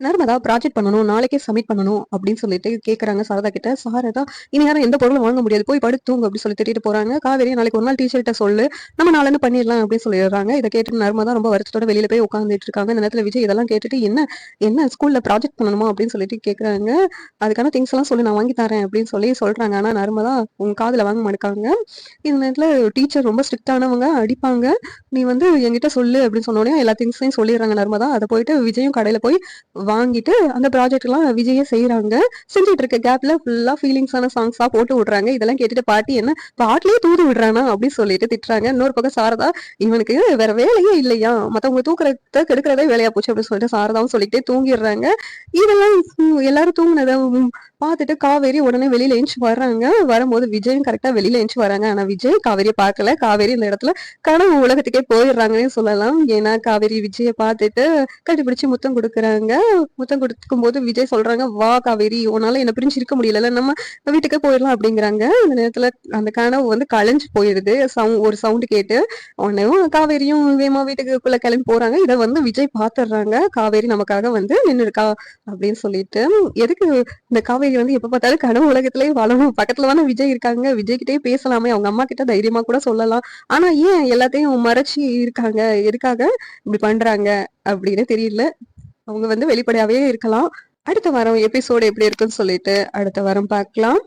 Narmada project பண்ணணும். நாளைக்கே submit பண்ணணும் அப்படின்னு சொல்லிட்டு கேட்கறாங்க சாரதா கிட்ட. சாரதா இனியாரம் எந்த பொருளும் வாங்க முடியாது. போய் படுத்து தூங்கு அப்படின்னு சொல்லி திட்டிட்டு போறாங்க. காவேரி நாளைக்கு ஒரு நாள் டீச்சர்ட்ட சொல்லு. நம்ம நாளைன்னு பண்ணிடலாம் அப்படின்னு சொல்லிடுறாங்க. இத கேட்டுட்டு நர்மதா ரொம்ப வருத்தத்தோட வெளியில போய் உட்கார்ந்துட்டு இருக்காங்க. இந்த நேரத்துல விஜய் இதெல்லாம் கேட்டுட்டு என்ன என்ன ஸ்கூல்ல ப்ராஜெக்ட் பண்ணணுமா அப்படின்னு சொல்லிட்டு கேட்கறாங்க. அதுக்கான திங்ஸ் எல்லாம் சொல்லு நான் வாங்கி தரேன் அப்படின்னு சொல்லி சொல்றாங்க. ஆனா நர்மதா உங்க காதுல வாங்க மாட்டேங்காங்க. இந்த நேரத்துல டீச்சர் ரொம்ப ஸ்ட்ரிக்டானவங்க அடிப்பாங்க. நீ வந்து என்கிட்ட சொல்லு அப்படின்னு சொன்ன உடனே எல்லா திங்ஸையும் சொல்லிடுறாங்க நர்மதா. அத போயிட்டு விஜயும் கடையில போய் வாங்கிட்டு அந்த ப்ராஜெக்ட்லாம் விஜயே செய்றாங்க. செஞ்சுட்டு இருக்க கேப்ல ஃபுல்லா ஃபீலிங்ஸான சாங்ஸா போட்டு விடுறாங்க. இதெல்லாம் கேட்டுட்டு பாட்டி என்ன பாட்டுலயே தூது விடுறானா அப்படின்னு சொல்லிட்டு திட்டுறாங்க. இன்னொரு பக்கம் சாரதா இவனுக்கு வேற வேலையே இல்லையா? மத்தவங்க தூக்குறத கெடுக்கிறதே வேலையா போச்சு அப்படின்னு சொல்லிட்டு சாரதாவும் சொல்லிட்டே தூங்கிடுறாங்க. இதெல்லாம் எல்லாரும் தூங்குனத பார்த்துட்டு காவேரி உடனே வெளியில எந்திச்சு வர்றாங்க. வரும்போது விஜயும் கரெக்ட்டா வெளியில எந்திச்சு வராங்க. ஆனா விஜய் காவேரிய பார்க்கல. காவேரி இந்த இடத்துல கனவு உலகத்துக்கே போயிடுறாங்கன்னே சொல்லலாம். ஏன்னா காவேரி விஜய பார்த்துட்டு கட்டிப்பிடிச்சு முத்தம் குடுக்குறாங்க. முத்தம் குடுக்கும்போது விஜய் சொல்றாங்க, "வா காவேரி, உன்னால என்ன பிரிஞ்சு இருக்க முடியலல்ல. நம்ம வீட்டுக்கே போயிரலாம்." அப்படிங்கிறாங்க. அந்த நேரத்துல அந்த கனவு வந்து கலைஞ்சு போயிருது. ஒரு சவுண்ட் கேட்டு, உடனேவும் காவேரியும் வேகமா வீட்டுக்குள்ள கிளம்பி போறாங்க. இத வந்து விஜய் பார்த்துடுறாங்க. காவேரி நமக்காக வந்து நின்னுருக்கா அப்படின்னு சொல்லிட்டு. எதுக்கு இந்த காவேரி வந்து எப்ப பார்த்தாலும் கனவு உலகத்திலேயே வாழணும். பக்கத்துல தானே விஜய் இருக்காங்க. விஜய் கிட்டயே பேசலாமே. அவங்க அம்மா கிட்ட தைரியமா கூட சொல்லலாம். ஆனா ஏன் எல்லாத்தையும் மறைச்சு இருக்காங்க? எதுக்காக இப்படி பண்றாங்க? அப்படின்னு தெரியல. அவங்க வந்து வெளிப்படையாவே இருக்கலாம். அடுத்த வாரம் எபிசோடு எப்படி இருக்குன்னு சொல்லிட்டு அடுத்த வாரம் பார்க்கலாம்.